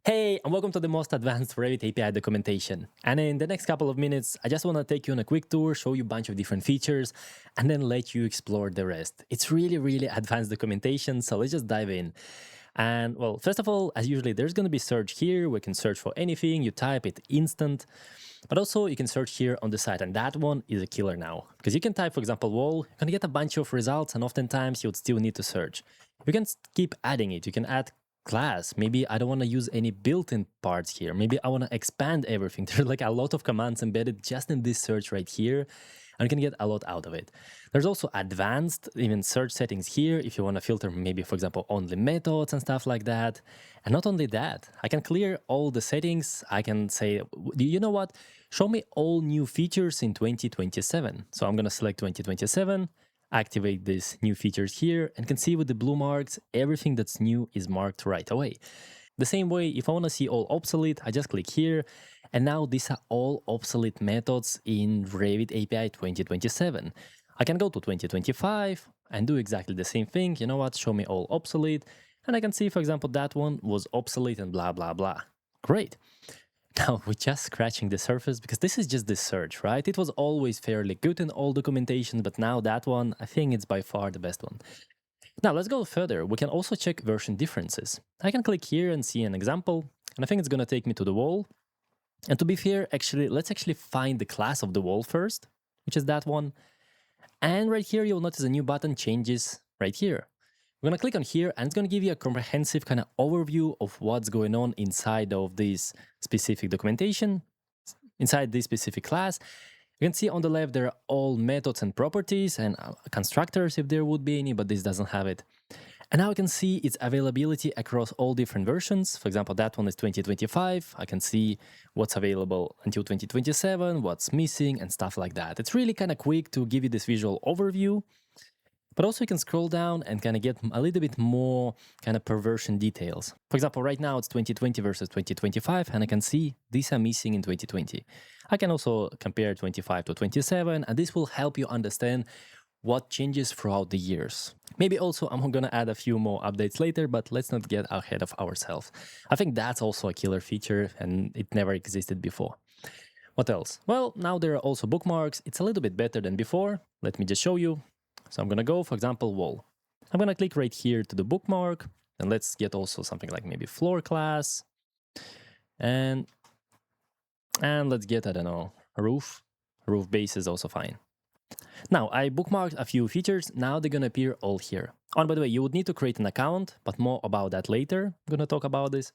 Hey, and welcome to the most advanced Revit API documentation. And in the next couple of minutes, I just want to take you on a quick tour, show you a bunch of different features, and then let you explore the rest. It's really advanced documentation, so let's just dive in. And well, first of all, as usually, there's going to be search here. We can search for anything. You type it instant. But also you can search here on the side, and that one is a killer now. Because you can type, for example, wall, you're going to get a bunch of results, and oftentimes you would still need to search. You can keep adding it. You can add class. Maybe I don't want to use any built-in parts here. Maybe I want to expand everything. There's like a lot of commands embedded just in this search right here, and you can get a lot out of it. There's also advanced even search settings here if you want to filter maybe, for example, only methods and stuff like that. And not only that, I can clear all the settings. I can say, you know what? Show me all new features in 2027. So I'm going to select 2027, activate these new features here, and can see with the blue marks, everything that's new is marked right away. The same way, if I want to see all obsolete, I just click here, and now these are all obsolete methods in Revit API 2027. I can go to 2025 and do exactly the same thing. You know what? Show me all obsolete, and I can see, for example, that one was obsolete and blah, blah, blah. Great. Now, we're just scratching the surface because this is just the search, right? It was always fairly good in all documentation, but now that one, I think it's by far the best one. Now, let's go further. We can also check version differences. I can click here and see an example, and I think it's going to take me to the wall. And to be fair, let's actually find the class of the wall first, which is that one. And right here, you'll notice a new button changes right here. We're going to click on here, and it's going to give you a comprehensive kind of overview of what's going on inside of this specific documentation, inside this specific class. You can see on the left, there are all methods and properties and constructors if there would be any, but this doesn't have it. And now I can see its availability across all different versions. For example, that one is 2025. I can see what's available until 2027, what's missing, and stuff like that. It's really kind of quick to give you this visual overview. But also you can scroll down and kind of get a little bit more kind of per version details. For example, right now it's 2020 versus 2025, and I can see these are missing in 2020. I can also compare 25 to 27, and this will help you understand what changes throughout the years. Maybe also I'm going to add a few more updates later, but let's not get ahead of ourselves. I think that's also a killer feature, and it never existed before. What else? Well, now there are also bookmarks. It's a little bit better than before. Let me just show you. So I'm going to go, for example, wall. I'm going to click right here to the bookmark, and let's get also something like maybe floor class. And let's get, I don't know, a roof. Roof base is also fine. Now, I bookmarked a few features. Now they're going to appear all here. Oh, and by the way, you would need to create an account, but more about that later. I'm going to talk about this.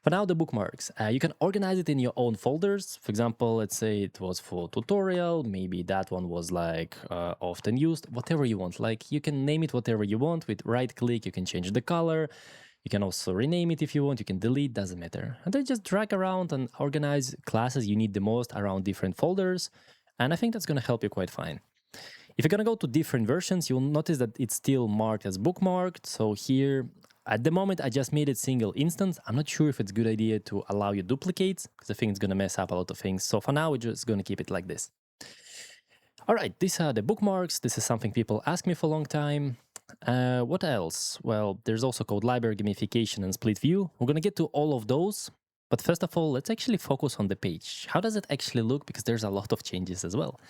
For now, the bookmarks, you can organize it in your own folders. For example, let's say it was for tutorial. Maybe that one was like often used, whatever you want. Like you can name it whatever you want. With right click, you can change the color. You can also rename it if you want. You can delete, doesn't matter. And then just drag around and organize classes you need the most around different folders. And I think that's going to help you quite fine. If you're going to go to different versions, you'll notice that it's still marked as bookmarked. So here, at the moment, I just made it single instance. I'm not sure if it's a good idea to allow you duplicates, because I think it's going to mess up a lot of things. So for now, we're just going to keep it like this. All right, these are the bookmarks. This is something people ask me for a long time. What else? Well, there's also code library, gamification, and split view. We're going to get to all of those. But first of all, let's actually focus on the page. How does it actually look? Because there's a lot of changes as well.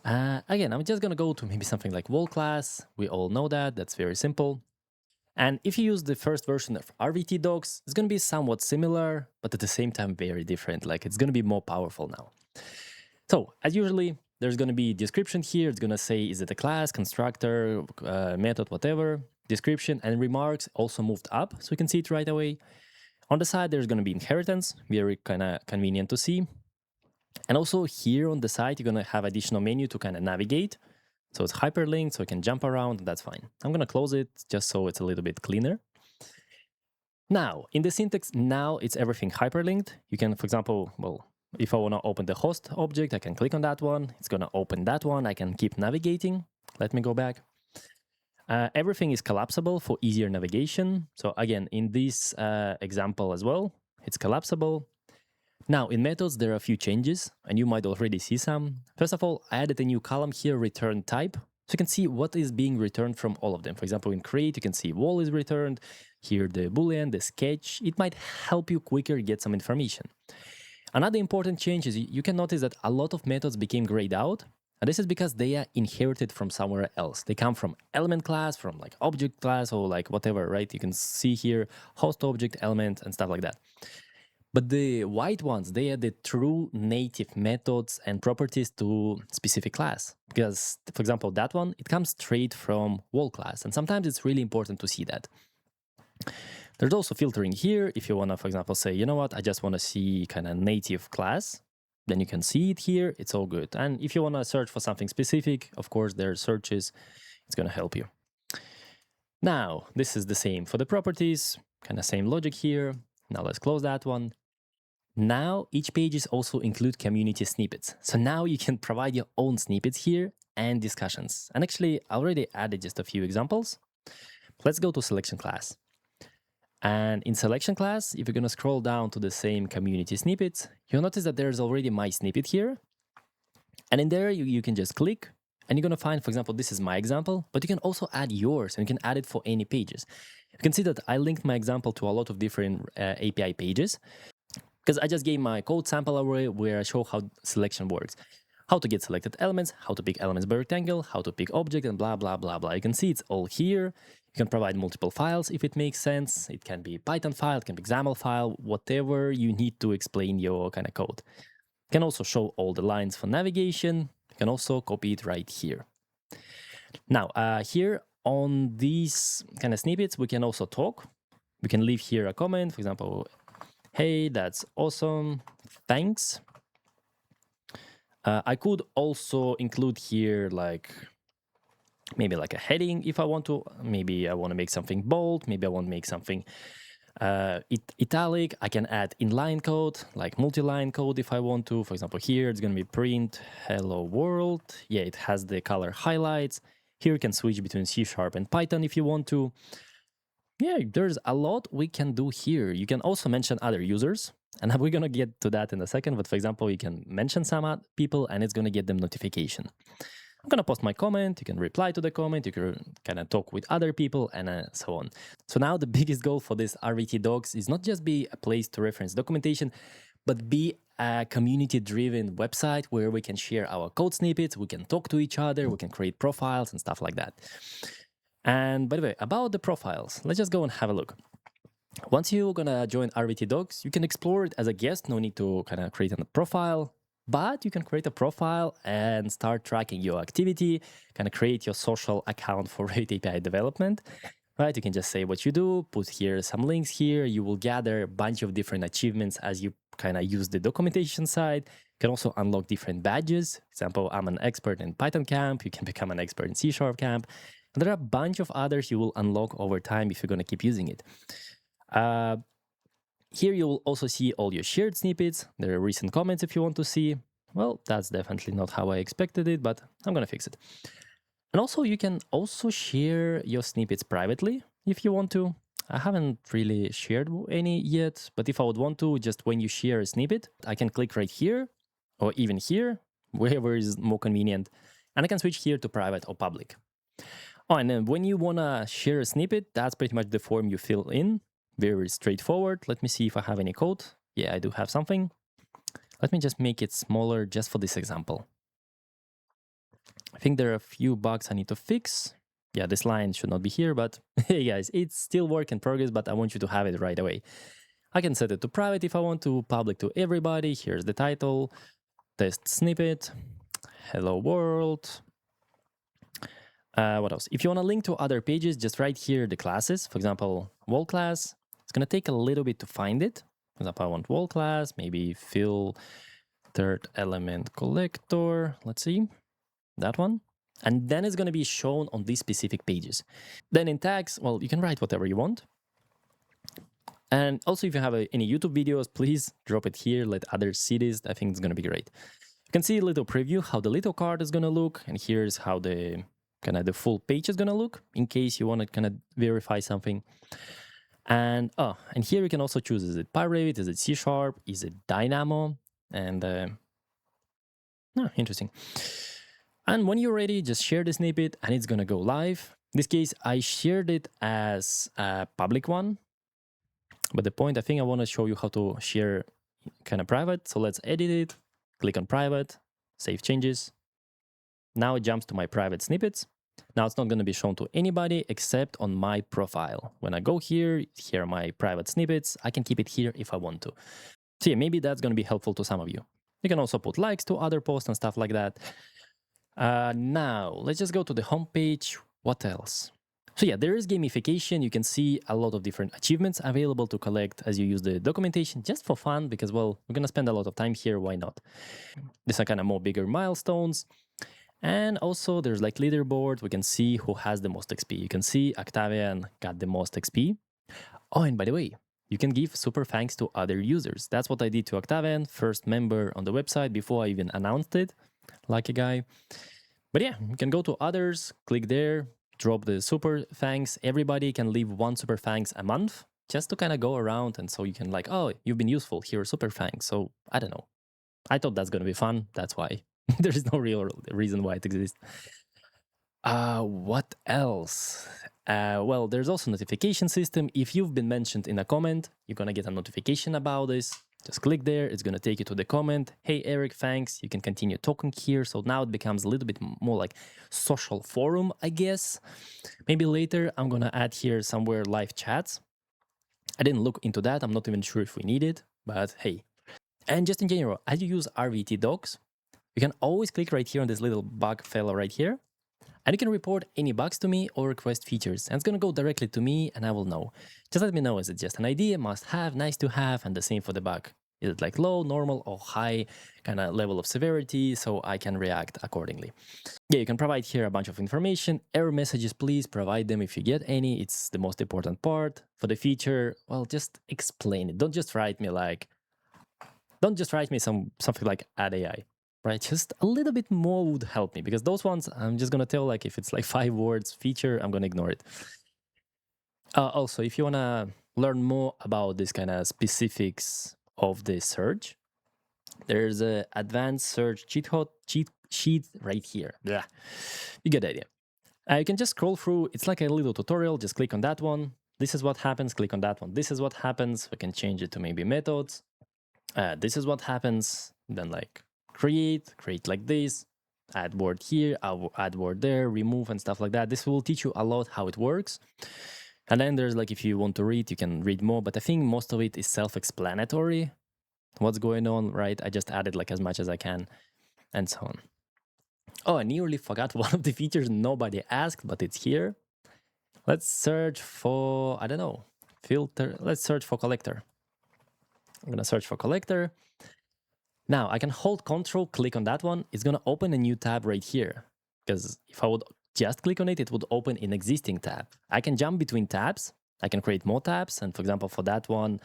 Again, I'm just going to go to maybe something like wall class. We all know that. That's very simple. And if you use the first version of RVT docs, it's going to be somewhat similar, but at the same time, very different. Like it's going to be more powerful now. So as usually, there's going to be description here. It's going to say, is it a class, constructor, method, whatever. Description and remarks also moved up, so you can see it right away. On the side, there's going to be inheritance, very kind of convenient to see. And also here on the side, you're going to have additional menu to kind of navigate. So it's hyperlinked, so you can jump around, and that's fine. I'm going to close it just so it's a little bit cleaner. Now, in the syntax, now it's everything hyperlinked. You can, for example, well, if I want to open the host object, I can click on that one. It's going to open that one. I can keep navigating. Let me go back. Everything is collapsible for easier navigation. So again, in this example as well, it's collapsible. Now, in methods, there are a few changes, and you might already see some. First of all, I added a new column here, return type. So you can see what is being returned from all of them. For example, in create, you can see wall is returned. here the boolean, the sketch. It might help you quicker get some information. Another important change is you can notice that a lot of methods became grayed out. And this is because they are inherited from somewhere else. They come from element class, from like object class, or like whatever, right? You can see here host object, element, and stuff like that. But the white ones, they are the true native methods and properties to specific class. Because, for example, that one, it comes straight from wall class. And sometimes it's really important to see that. There's also filtering here. If you want to, for example, say, you know what, I just want to see kind of native class, then you can see it here. It's all good. And if you want to search for something specific, of course, there are searches. It's going to help you. Now, this is the same for the properties, kind of same logic here. Now let's close that one. Now, each pages also include community snippets. So now you can provide your own snippets here and discussions. And actually, I already added just a few examples. Let's go to selection class. And in selection class, if you're going to scroll down to the same community snippets, you'll notice that there's already my snippet here. And in there, you can just click and you're going to find, for example, this is my example, but you can also add yours and you can add it for any pages. You can see that I linked my example to a lot of different API pages because I just gave my code sample array where I show how selection works. How to get selected elements, how to pick elements by rectangle, how to pick object, and blah, blah, blah, blah. You can see it's all here. You can provide multiple files if it makes sense. It can be Python file, it can be XAML file, whatever you need to explain your kind of code. You can also show all the lines for navigation. You can also copy it right here. Now, here on these kind of snippets, we can also talk. We can leave here a comment, for example, hey, that's awesome, thanks. I could also include here like maybe like a heading if I want to. Maybe I want to make something bold. Maybe I want to make something italic. I can add inline code, like multi-line code if I want to. For example, here it's going to be print hello world. Yeah, it has the color highlights. Here you can switch between C# and Python if you want to. Yeah, there's a lot we can do here. You can also mention other users. And we're going to get to that in a second. But for example, you can mention some people and it's going to get them notification. I'm going to post my comment. You can reply to the comment. You can kind of talk with other people and so on. So now the biggest goal for this RVT docs is not just be a place to reference documentation, but be a community-driven website where we can share our code snippets. We can talk to each other. We can create profiles and stuff like that. And by the way, about the profiles, let's just go and have a look. Once you're gonna join RVT Docs, you can explore it as a guest. No need to kind of create a profile, but you can create a profile and start tracking your activity, kind of create your social account for Revit API development, right? You can just say what you do, put here some links here. You will gather a bunch of different achievements as you kind of use the documentation side. You can also unlock different badges. For example, I'm an expert in Python camp. You can become an expert in C# camp. And there are a bunch of others you will unlock over time if you're going to keep using it. Here you will also see all your shared snippets. There are recent comments if you want to see. Well, that's definitely not how I expected it, but I'm going to fix it. And also you can also share your snippets privately if you want to. I haven't really shared any yet, but if I would want to, just when you share a snippet, I can click right here or even here, wherever is more convenient. And I can switch here to private or public. Oh, and then when you want to share a snippet, that's pretty much the form you fill in. Very straightforward. Let me see if I have any code. Yeah, I do have something. Let me just make it smaller just for this example. I think there are a few bugs I need to fix. Yeah, this line should not be here, but hey guys, it's still work in progress, but I want you to have it right away. I can set it to private if I want to, public to everybody. Here's the title, test snippet, hello world. What else? If you want to link to other pages, just right here the classes. For example, wall class. It's going to take a little bit to find it. For example, I want wall class, maybe fill third element collector. Let's see, that one. And then it's going to be shown on these specific pages. Then in tags, well, you can write whatever you want. And also, if you have any YouTube videos, please drop it here. Let others see this. I think it's going to be great. You can see a little preview how the little card is going to look. And here's how the kind of the full page is going to look in case you want to kind of verify something. And here you can also choose, is it PyRevit, is it C#, is it Dynamo? And interesting. And when you're ready, just share the snippet and it's going to go live. In this case, I shared it as a public one. But the point, I think I want to show you how to share kind of private. So let's edit it, click on private, save changes. Now it jumps to my private snippets. Now it's not going to be shown to anybody except on my profile. When I go here are my private snippets. I can keep it here if I want to. So yeah, maybe that's going to be helpful to some of you. You can also put likes to other posts and stuff like that. Now, let's just go to the homepage. What else? So yeah, there is gamification. You can see a lot of different achievements available to collect as you use the documentation just for fun because, well, we're going to spend a lot of time here. Why not? These are kind of more bigger milestones. And also there's like leaderboard. We can see who has the most XP. You can see Octavian got the most XP. Oh, and by the way, you can give super thanks to other users. That's what I did to Octavian, first member on the website before I even announced it. Lucky guy. But yeah, you can go to others, click there, drop the super thanks. Everybody can leave one super thanks a month just to kind of go around. And so you can like, oh, you've been useful. Here are super thanks. So I don't know. I thought that's going to be fun. That's why. There is no real reason why it exists. What else? Well, there's also notification system. If you've been mentioned in a comment, you're going to get a notification about this. Just click there. It's going to take you to the comment. Hey, Eric, thanks. You can continue talking here. So now it becomes a little bit more like social forum, I guess. Maybe later I'm going to add here somewhere live chats. I didn't look into that. I'm not even sure if we need it, but hey. And just in general, as you use RVT docs, you can always click right here on this little bug fellow right here. And you can report any bugs to me or request features. And it's going to go directly to me and I will know. Just let me know, is it just an idea, must have, nice to have, and the same for the bug. Is it like low, normal, or high kind of level of severity, so I can react accordingly. Yeah, you can provide here a bunch of information. Error messages, please provide them if you get any. It's the most important part. For the feature, well, just explain it. Don't just write me something like add AI. Right, just a little bit more would help me because those ones I'm just gonna tell like if it's like 5 words feature, I'm gonna ignore it. Also, if you wanna learn more about this kind of specifics of the search, there's a advanced search cheat sheet right here. Yeah, you get the idea. You can just scroll through. It's like a little tutorial. Just click on that one. This is what happens. Click on that one. This is what happens. We can change it to maybe methods. This is what happens. Then like create like this, add word here, add word there, remove and stuff like that. This will teach you a lot how it works. And then there's like, if you want to read, you can read more, but I think most of it is self-explanatory. What's going on, right? I just added like as much as I can and so on. Oh, I nearly forgot one of the features nobody asked, but it's here. Let's search for, I don't know, filter. Let's search for collector. I'm gonna search for collector. Now I can hold Control, click on that one. It's going to open a new tab right here. Because if I would just click on it, it would open an existing tab. I can jump between tabs. I can create more tabs. And for example, for that one,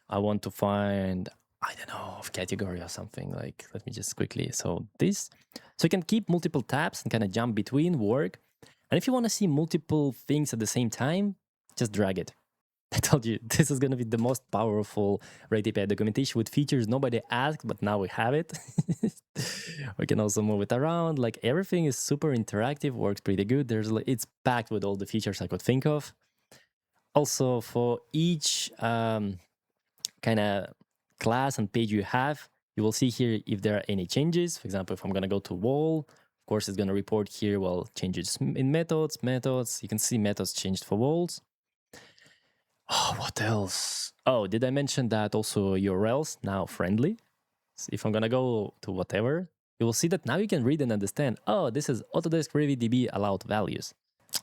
I want to find, I don't know, category or something. Like, let me just quickly. So this. So you can keep multiple tabs and kind of jump between work. And if you want to see multiple things at the same time, just drag it. I told you, this is going to be the most powerful Revit API documentation with features nobody asked, but now we have it. We can also move it around. Like everything is super interactive, works pretty good. It's packed with all the features I could think of. Also, for each kind of class and page you have, you will see here if there are any changes. For example, if I'm going to go to wall, of course, it's going to report here, well, changes in methods. You can see methods changed for walls. Oh, what else? Oh, did I mention that also URLs now friendly? So if I'm gonna go to whatever, you will see that now you can read and understand, oh, this is Autodesk Revit DB allowed values.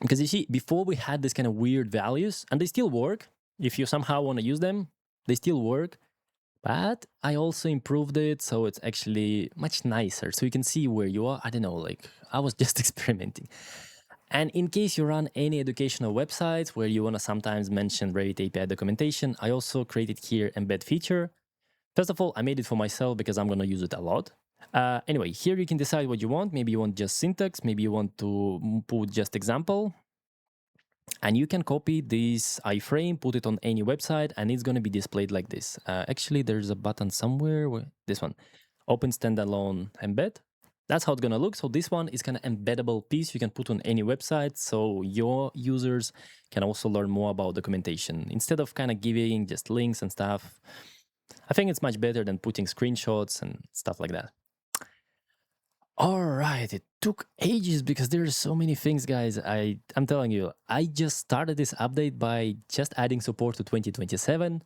Because you see, before we had this kind of weird values, and they still work. If you somehow want to use them, they still work. But I also improved it, so it's actually much nicer. So you can see where you are. I don't know, like I was just experimenting. And in case you run any educational websites where you want to sometimes mention Revit API documentation, I also created here embed feature. First of all, I made it for myself because I'm going to use it a lot. Anyway, here you can decide what you want. Maybe you want just syntax. Maybe you want to put just example. And you can copy this iframe, put it on any website, and it's going to be displayed like this. Actually, there's a button somewhere. This one, open standalone embed. That's how it's gonna look. So this one is kind of embeddable piece you can put on any website, so your users can also learn more about documentation instead of kind of giving just links and stuff. I think it's much better than putting screenshots and stuff like that. All right, it took ages because there are so many things, guys. I'm telling you, I just started this update by just adding support to 2027.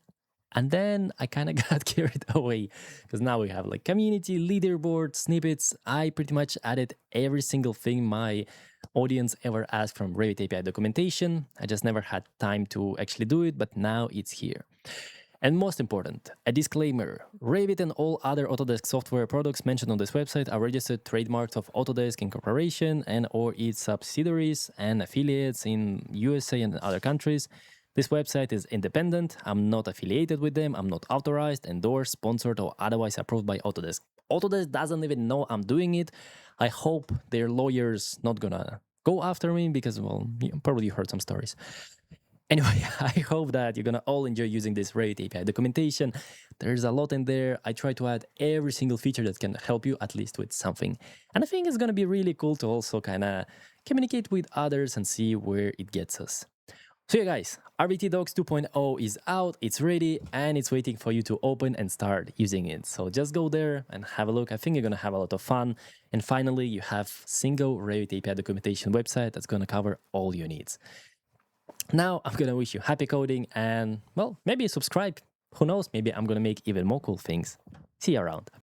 And then I kind of got carried away because now we have like community, leaderboard, snippets. I pretty much added every single thing my audience ever asked from Revit API documentation. I just never had time to actually do it, but now it's here. And most important, a disclaimer. Revit and all other Autodesk software products mentioned on this website are registered trademarks of Autodesk Incorporation and or its subsidiaries and affiliates in USA and other countries. This website is independent. I'm not affiliated with them. I'm not authorized, endorsed, sponsored, or otherwise approved by Autodesk. Autodesk doesn't even know I'm doing it. I hope their lawyers not gonna go after me because, well, you probably heard some stories. Anyway, I hope that you're gonna all enjoy using this Revit API documentation. There's a lot in there. I try to add every single feature that can help you at least with something. And I think it's gonna be really cool to also kind of communicate with others and see where it gets us. So yeah, guys, RVT Docs 2.0 is out, it's ready, and it's waiting for you to open and start using it. So just go there and have a look. I think you're gonna have a lot of fun. And finally, you have single Revit API documentation website that's gonna cover all your needs. Now, I'm gonna wish you happy coding and, well, maybe subscribe. Who knows, maybe I'm gonna make even more cool things. See you around.